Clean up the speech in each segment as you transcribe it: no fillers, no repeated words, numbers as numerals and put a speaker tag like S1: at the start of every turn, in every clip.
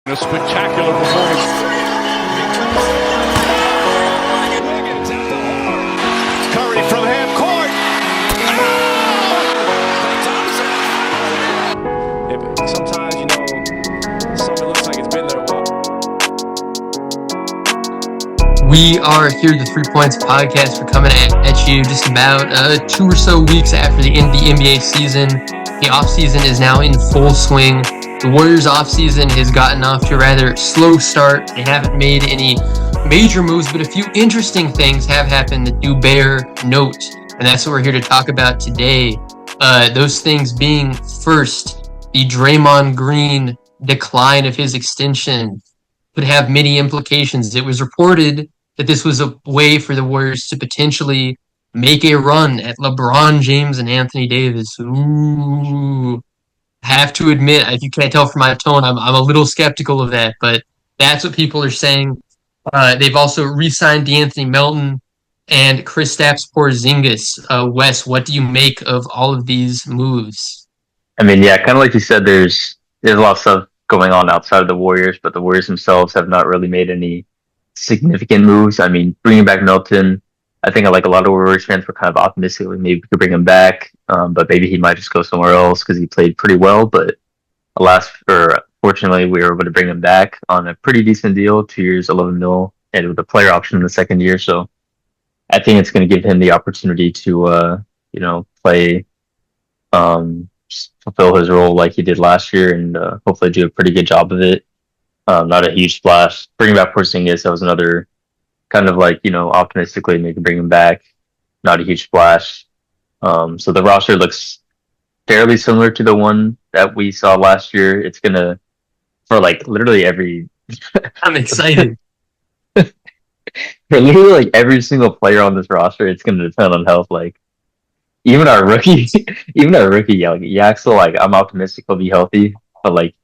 S1: A spectacular performance. Curry from half court.
S2: Sometimes, something looks like it's been there a while.
S3: We are here, the 3 Points Podcast. We're coming at you just about 2 or so weeks after the end of the NBA season. The offseason is now in full swing. The Warriors' offseason has gotten off to a rather slow start. They haven't made any major moves, but a few interesting things have happened that do bear note, and that's what we're here to talk about today. Those things being, first, the Draymond Green decline of his extension could have many implications. It was reported that this was a way for the Warriors to potentially make a run at LeBron James and Anthony Davis. Ooh. Have to admit, if you can't tell from my tone, I'm a little skeptical of that, but that's what people are saying. They've also re-signed DeAnthony Melton and Kristaps Porzingis. Wes, what do you make of all of these moves?
S4: I mean, yeah, kind of like you said, there's a lot of stuff going on outside of the Warriors, but the Warriors themselves have not really made any significant moves. I mean, bringing back Melton, I think like a lot of Warriors fans were kind of optimistic that maybe we could bring him back, but maybe he might just go somewhere else because he played pretty well. But fortunately, we were able to bring him back on a pretty decent deal, 2 years, $11 million, and with a player option in the second year. So I think it's going to give him the opportunity to, play, fulfill his role like he did last year, and hopefully do a pretty good job of it. Not a huge splash. Bringing back Porzingis, that was another kind of like, optimistically maybe bring him back. Not a huge splash. So the roster looks fairly similar to the one that we saw last year. It's gonna, for like literally every
S3: I'm excited.
S4: for literally like every single player on this roster, it's gonna depend on health. Like even our rookie, Yaxel, like I'm optimistic he'll be healthy, but like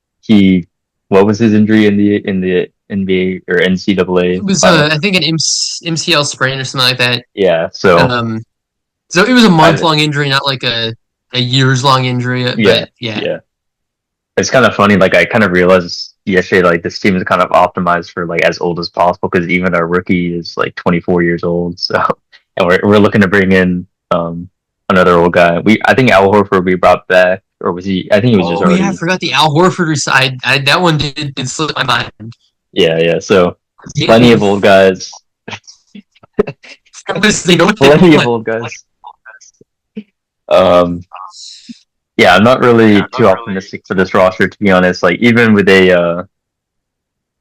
S4: what was his injury in the NBA or NCAA?
S3: It was, I think, an MCL sprain or something like that.
S4: Yeah, so
S3: it was a month-long injury, not like a years-long injury. But
S4: yeah. It's kind of funny. Like I kind of realized yesterday, like this team is kind of optimized for like as old as possible because even our rookie is like 24 years old. So, and we're looking to bring in another old guy. I think Al Horford we brought back, or was he? I think he was just already.
S3: Yeah, I forgot the Al Horford side. That one did slip my mind.
S4: Yeah. So plenty of old guys. Plenty of old guys. Yeah, I'm not really too optimistic for this roster, to be honest. Like even with I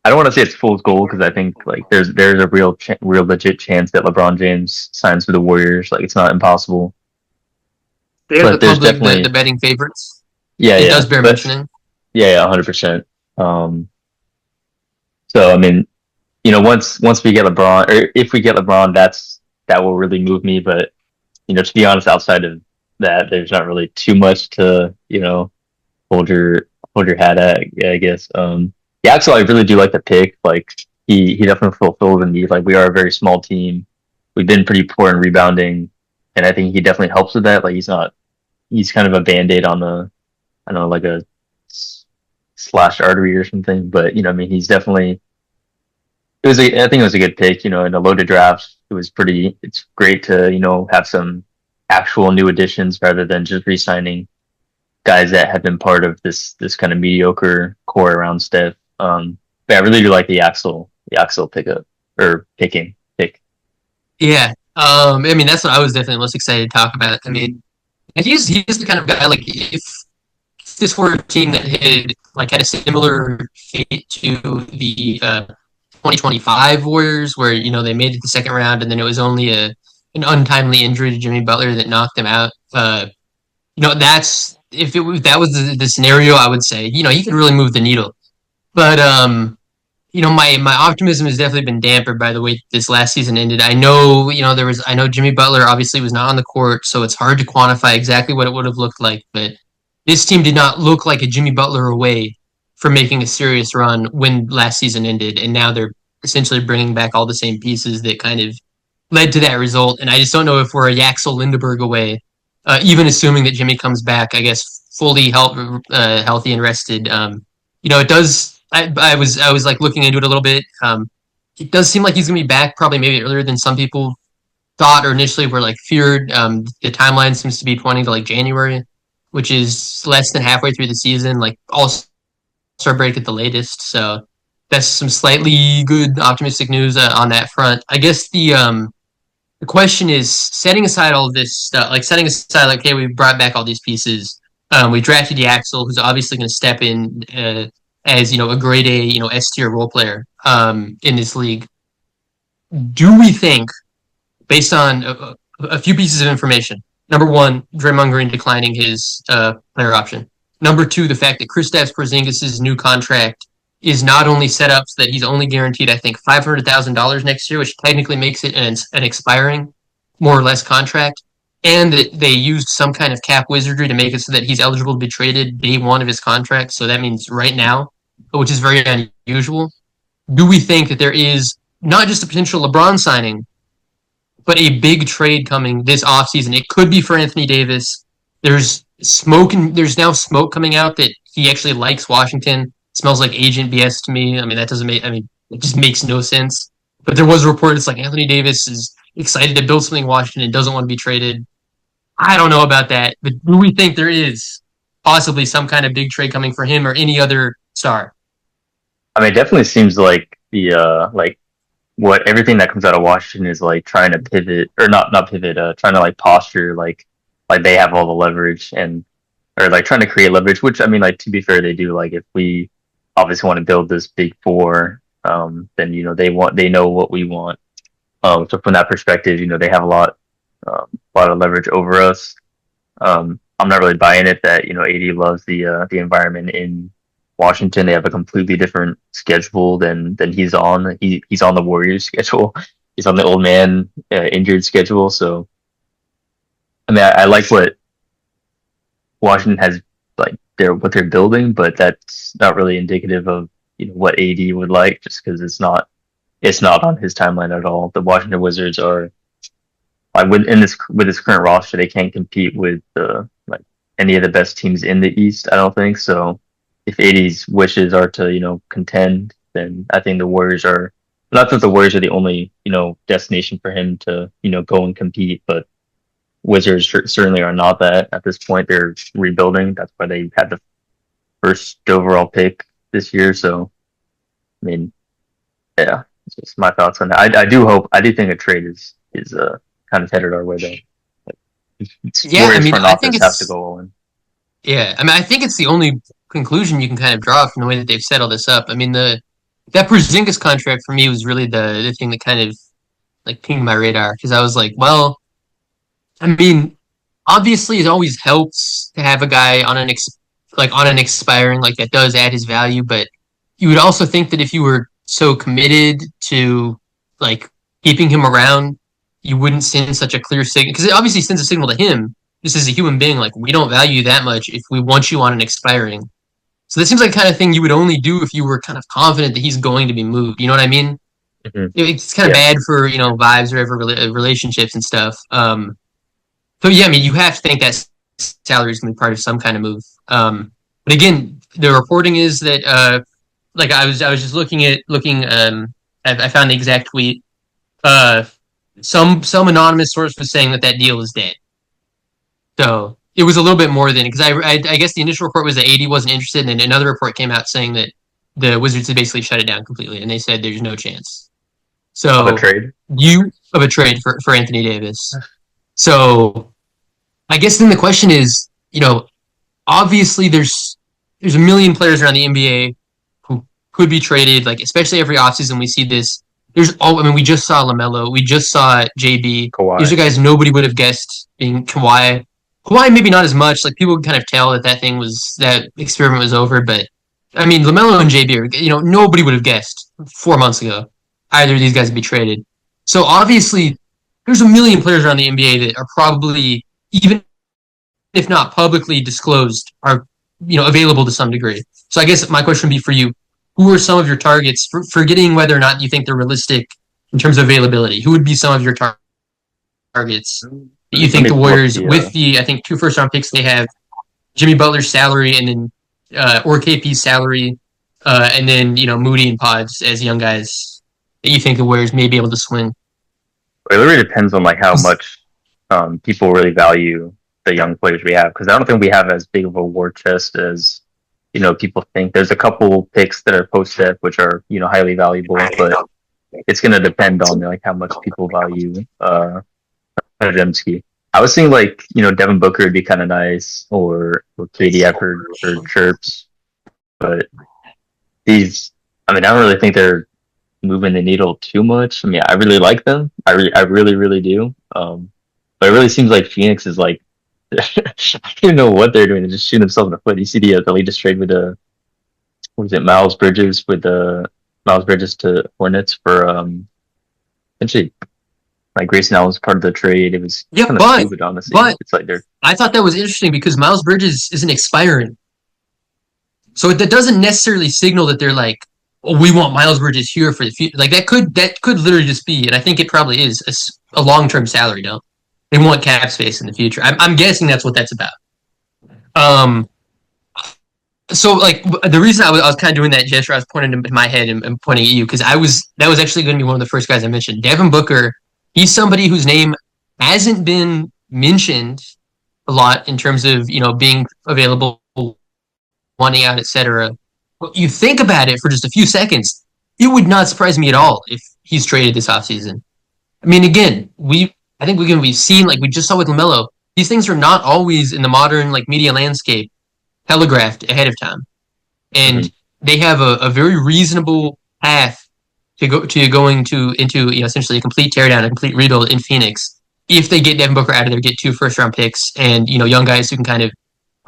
S4: don't want to say it's fool's gold because I think like there's a real legit chance that LeBron James signs for the Warriors. Like it's not impossible.
S3: But there's definitely the betting favorites.
S4: Yeah,
S3: it does bear mentioning.
S4: Yeah, 100%. So I mean, once we get LeBron, or if we get LeBron, that will really move me. But to be honest, outside of that, there's not really too much to hold your hat at, I guess. Yeah, actually, I really do like the pick. Like he definitely fulfills the need. Like we are a very small team. We've been pretty poor in rebounding, and I think he definitely helps with that. Like he's kind of a band-aid on like a slashed artery or something. But I mean, he's definitely. I think it was a good pick. In a loaded draft, it's great to have some actual new additions rather than just re-signing guys that have been part of this kind of mediocre core around Steph. But I really do like the Axel pick.
S3: Yeah. I mean, that's what I was definitely most excited to talk about. I mean, he's the kind of guy, like, if this were a team that had a similar fate to the 2025 Warriors, where they made it the second round and then it was only an untimely injury to Jimmy Butler that knocked him out. That was the scenario, I would say he could really move the needle. But my optimism has definitely been dampened by the way this last season ended. I know Jimmy Butler obviously was not on the court, so it's hard to quantify exactly what it would have looked like. But this team did not look like a Jimmy Butler away from making a serious run when last season ended, and now they're essentially bringing back all the same pieces that kind of led to that result. And I just don't know if we're a Yaxel Lindeberg away, even assuming that Jimmy comes back, I guess, fully healthy and rested. It does I was like looking into it a little bit. It does seem like he's gonna be back probably maybe earlier than some people thought or initially were like feared. The timeline seems to be pointing to like January, which is less than halfway through the season, like All-Star break at the latest. So that's some slightly good optimistic news on that front. I guess the question is setting aside all of this stuff, like setting aside like, okay, we brought back all these pieces. We drafted Yaxel, who's obviously going to step in as a grade A, S tier role player in this league. Do we think, based on a few pieces of information, number one, Draymond Green declining his player option. Number two, the fact that Kristaps Porzingis' new contract is not only set up so that he's only guaranteed, I think, $500,000 next year, which technically makes it an expiring, more or less contract, and that they used some kind of cap wizardry to make it so that he's eligible to be traded day one of his contract. So that means right now, which is very unusual. Do we think that there is not just a potential LeBron signing, but a big trade coming this offseason? It could be for Anthony Davis. There's now smoke coming out that he actually likes Washington. It smells like agent BS to me. I mean, that doesn't make, I mean, it just makes no sense. But there was a report that's like Anthony Davis is excited to build something in Washington and doesn't want to be traded. I don't know about that, but do we think there is possibly some kind of big trade coming for him or any other star?
S4: I mean, it definitely seems like the like what everything that comes out of Washington is like trying to pivot or not pivot, trying to like posture like they have all the leverage and or like trying to create leverage. Which I mean, like to be fair, they do. Like if we obviously want to build this big four, then they know what we want. So from that perspective, they have a lot of leverage over us. I'm not really buying it that AD loves the environment in Washington. They have a completely different schedule than he's on. He's on the Warriors schedule. He's on the old man injured schedule. So I mean, I like what Washington has like what they're building, but that's not really indicative of what AD would like, just because it's not on his timeline at all. The Washington Wizards are like with this current roster, they can't compete with like any of the best teams in the East. I don't think so. If AD's wishes are to contend, then I think the Warriors are not that the Warriors are the only destination for him to go and compete, but Wizards certainly are not that at this point. They're rebuilding. That's why they had the first overall pick this year. So, I mean, yeah, it's just my thoughts on that. I do think a trade is kind of headed our way though.
S3: Yeah, I
S4: Warriors
S3: mean,
S4: front
S3: I
S4: office
S3: think
S4: has to
S3: it's
S4: go all in.
S3: yeah. I mean, I think it's the only conclusion you can kind of draw from the way that they've set all this up. I mean, that Porzingis contract for me was really the thing that kind of like pinged my radar because I was like, well, I mean, obviously it always helps to have a guy on an expiring like that does add his value, but you would also think that if you were so committed to like keeping him around, you wouldn't send such a clear signal because it obviously sends a signal to him just as a human being, like we don't value you that much if we want you on an expiring. So this seems like the kind of thing you would only do if you were kind of confident that he's going to be moved. You know what I mean?
S4: Mm-hmm.
S3: It's kind of bad for vibes or ever relationships and stuff. So yeah, I mean, you have to think that salary is going to be part of some kind of move. But again, the reporting is that like I was just looking. I found the exact tweet. Some anonymous source was saying that deal is dead. So it was a little bit more than because I guess the initial report was that AD wasn't interested, and then another report came out saying that the Wizards had basically shut it down completely, and they said there's no chance. So
S4: Of a trade?
S3: Of a trade for Anthony Davis. So I guess then the question is, obviously there's a million players around the NBA who could be traded, like especially every offseason we see this. We just saw LaMelo, we just saw JB.
S4: Kawhi.
S3: These are guys nobody would have guessed being Kawhi. Kawhi maybe not as much. Like people can kind of tell that experiment was over. But I mean, LaMelo and JB are, nobody would have guessed 4 months ago either of these guys would be traded. So obviously, there's a million players around the NBA that are probably, even if not publicly disclosed, are available to some degree. So I guess my question would be for you: who are some of your targets? Forgetting whether or not you think they're realistic in terms of availability, who would be some of your targets that you think the Warriors, with the I think 2 first-round picks they have, Jimmy Butler's salary and then or KP's salary, and then Moody and Pods as young guys that you think the Warriors may be able to swing.
S4: It really depends on like how much people really value the young players we have, because I don't think we have as big of a war chest as people think. There's a couple picks that are post step which are highly valuable, but it's going to depend on like how much people value Podziemski. I was thinking like Devin Booker would be kind of nice, or Katie. I've heard chirps, but these, I mean, I don't really think they're moving the needle too much. I mean, I really like them. I really, really do. But it really seems like Phoenix is like, I don't even know what they're doing. They're just shooting themselves in the foot. You see the latest trade with what was it, Miles Bridges Miles Bridges to Hornets for essentially like Grayson Allen's part of the trade. It was kind of stupid, honestly.
S3: But
S4: it's like
S3: I thought that was interesting because Miles Bridges isn't expiring, so that doesn't necessarily signal that they're like, oh, we want Miles Bridges here for the future. Like that could literally just be, and I think it probably is a long-term salary deal. They want cap space in the future. I'm guessing that's what that's about. So like the reason I was kind of doing that gesture, I was pointing in my head and pointing at you because that was actually going to be one of the first guys I mentioned. Devin Booker. He's somebody whose name hasn't been mentioned a lot in terms of being available, wanting out, etc. But you think about it for just a few seconds, it would not surprise me at all if he's traded this offseason. I mean, again, I think we've seen, like we just saw with LaMelo, these things are not always in the modern like media landscape telegraphed ahead of time, and they have a very reasonable path to going into essentially a complete teardown, a complete rebuild in Phoenix if they get Devin Booker out of there, get 2 first-round picks, and young guys who can kind of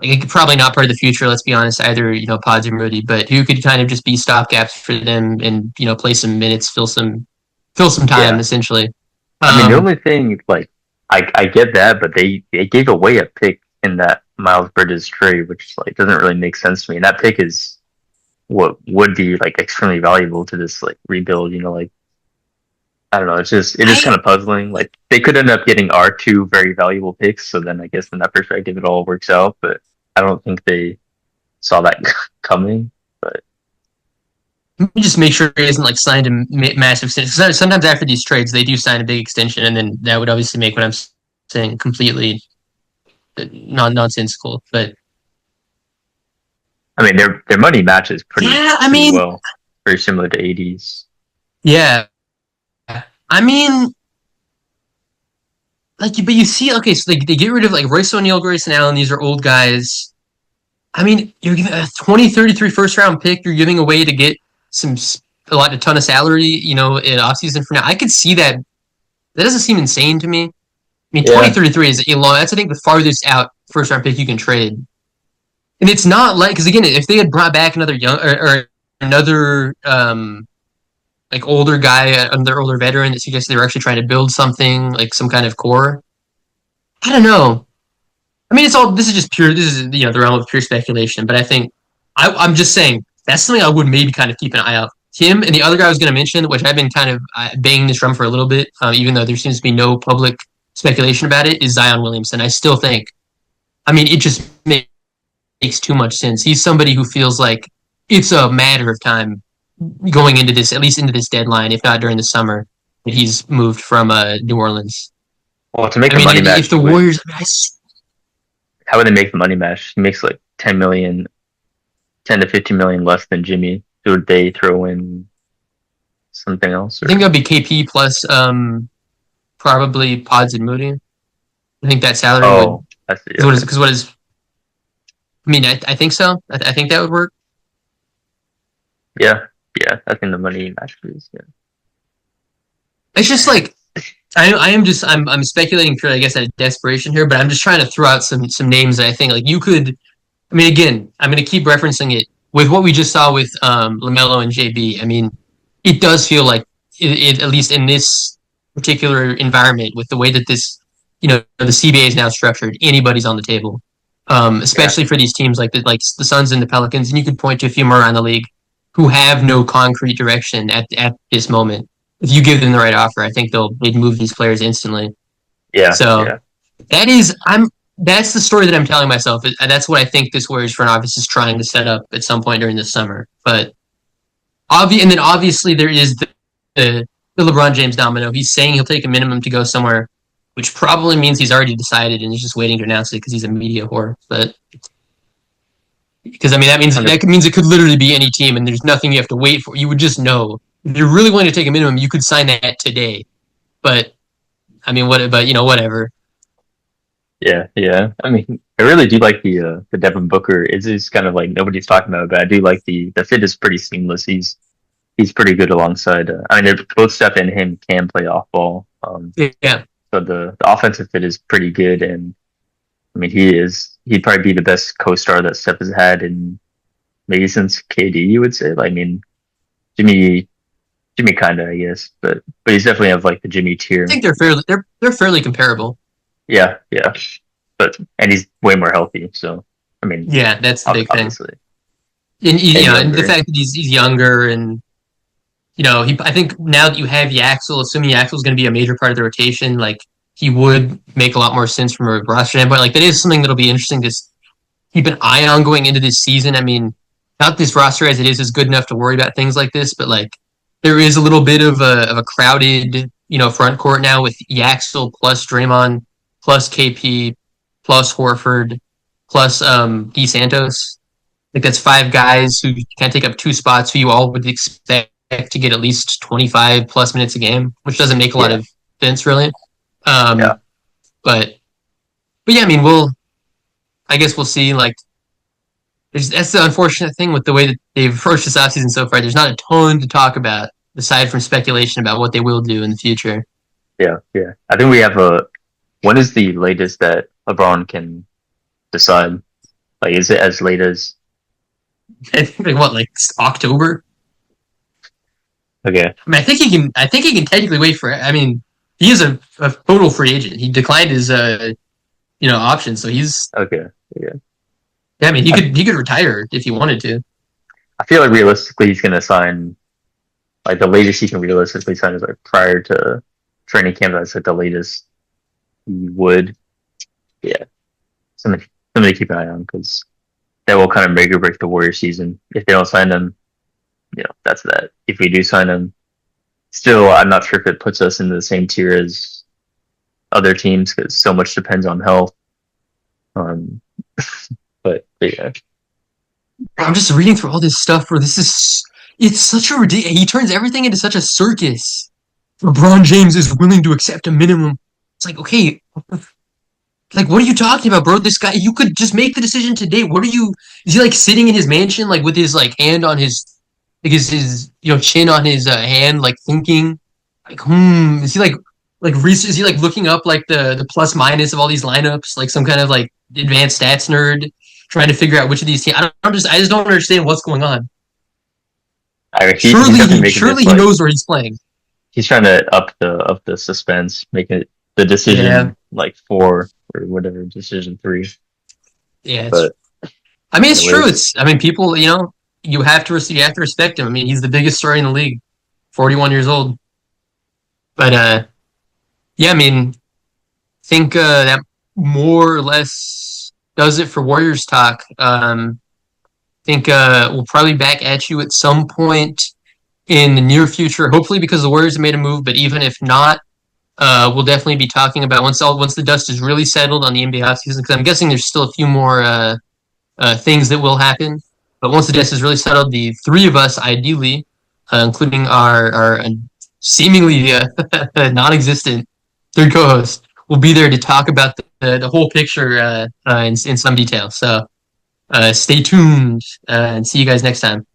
S3: like, probably not part of the future. Let's be honest, either Pods or Moody, but who could kind of just be stopgaps for them and play some minutes, fill some time essentially.
S4: I mean, the only thing, like, I get that, but they gave away a pick in that Miles Bridges trade, which like doesn't really make sense to me. And that pick is what would be like extremely valuable to this like rebuild. Like, I don't know. It is kind of puzzling. Like they could end up getting our 2 very valuable picks. So then I guess from that perspective, it all works out. But I don't think they saw that coming. But
S3: let me just make sure he hasn't like signed a massive extension. Sometimes after these trades, they do sign a big extension, and then that would obviously make what I'm saying completely nonsensical. But
S4: I mean, their money matches pretty well, very similar to AD's.
S3: Yeah, I mean, like, but you see, okay, so they get rid of like Royce O'Neal, Grayson Allen. These are old guys. I mean, you're giving a 2033 first round pick. You're giving away to get a ton of salary, in offseason for now. I could see that. That doesn't seem insane to me. I mean, 2033 is a long. That's I think the farthest out first round pick you can trade. And it's not like, because again, if they had brought back another young or another like older guy, another older veteran that suggests they were actually trying to build something like some kind of core, I don't know. I mean, this is just pure. This is the realm of pure speculation. But I think I'm just saying that's something I would maybe kind of keep an eye out. Him and the other guy I was going to mention, which I've been kind of banging this drum for a little bit, even though there seems to be no public speculation about it, is Zion Williamson. I still think, I mean, it just makes too much sense. He's somebody who feels like it's a matter of time going into this, at least into this deadline, if not during the summer, that he's moved from New Orleans.
S4: Well, to make a money match,
S3: if the Warriors,
S4: how would they make the money match? He makes like 10 to 15 million less than Jimmy. Would they throw in something else? Or?
S3: I think that'd be KP plus probably Pods and Moody. I think that salary would. Because what is? I mean, I think so. I think that would work.
S4: Yeah. I think the money matches. Yeah.
S3: It's just like I'm speculating for, I guess, out of desperation here, but I'm just trying to throw out some names that I think like you could. I mean, again, I'm going to keep referencing it with what we just saw with LaMelo and JB. I mean, it does feel like it at least in this particular environment, with the way that this, the CBA is now structured, anybody's on the table. Especially for these teams like the Suns and the Pelicans, and you could point to a few more around the league who have no concrete direction at this moment. If you give them the right offer, I think they'd move these players instantly.
S4: Yeah.
S3: So that's the story that I'm telling myself. That's what I think this Warriors front office is trying to set up at some point during this summer. But And then obviously there is the LeBron James domino. He's saying he'll take a minimum to go somewhere, which probably means he's already decided and he's just waiting to announce it because he's a media whore. But because I mean that means it could literally be any team, and there's nothing you have to wait for. You would just know if you're really willing to take a minimum, you could sign that today. But I mean, whatever.
S4: Yeah, yeah. I mean, I really do like the Devin Booker. It's just kind of like nobody's talking about it, but I do like the fit is pretty seamless. He's pretty good alongside. I mean, both Steph and him can play off ball.
S3: Yeah.
S4: So the offensive fit is pretty good, and I mean, he'd probably be the best co-star that Steph has had in maybe since KD. You would say. Like, I mean, Jimmy kinda, I guess, but he's definitely of like the Jimmy tier.
S3: I think they're fairly comparable.
S4: Yeah, yeah, and he's way more healthy. So I mean,
S3: yeah, that's the big
S4: obviously.
S3: thing. And the fact that he's younger, and I think now that you have Yaxel, assuming Yaxel is going to be a major part of the rotation, like he would make a lot more sense from a roster standpoint. Like that is something that'll be interesting to keep an eye on going into this season. I mean, not this roster as it is good enough to worry about things like this, but like there is a little bit of a crowded front court now with Yaxel plus Draymond plus KP plus Horford plus DeSantos. Like that's 5 guys who can take up 2 spots who you all would expect to get at least 25 plus minutes a game, which doesn't make a lot of sense really. But yeah, I mean, I guess we'll see. Like, that's the unfortunate thing with the way that they've approached this offseason so far. There's not a ton to talk about aside from speculation about what they will do in the future.
S4: Yeah, yeah. I think we have when is the latest that LeBron can decide? Like, is it as late as?
S3: I think like October?
S4: Okay.
S3: I mean, I think he can technically wait for it. I mean, he is a total free agent. He declined his option, so he's
S4: okay. Yeah.
S3: Yeah, I mean, he could retire if he wanted to.
S4: I feel like realistically he's gonna sign. Like the latest he can realistically sign is like prior to training camp. That's like the latest he would. Yeah. Something to keep an eye on because that will kind of make or break the Warrior season. If they don't sign him, that's that. If we do sign him, still, I'm not sure if it puts us in the same tier as other teams because so much depends on health. But yeah.
S3: I'm just reading through all this stuff where it's such a ridiculous. He turns everything into such a circus. LeBron James is willing to accept a minimum. It's like, okay, like, what are you talking about, bro? This guy, you could just make the decision today. Is he like sitting in his mansion, like with his like hand on his, like his chin on his hand, like thinking, like, is he like research? Is he like looking up like the plus minus of all these lineups, like some kind of like advanced stats nerd, trying to figure out which of these teams? I just don't understand what's going on. Surely he knows where he's playing.
S4: He's trying to up the suspense, make it the decision like 4 or whatever, decision 3.
S3: Yeah, I mean, it's true. People, you have to respect him. I mean, he's the biggest story in the league, 41 years old. But yeah, I mean, I think that more or less does it for Warriors talk. I think we'll probably be back at you at some point in the near future, hopefully because the Warriors have made a move, but even if not, we'll definitely be talking about once the dust is really settled on the NBA offseason, because I'm guessing there's still a few more things that will happen. But once the dust is really settled, the 3 of us, ideally, including our seemingly non-existent third co-host, will be there to talk about the whole picture in some detail. So stay tuned and see you guys next time.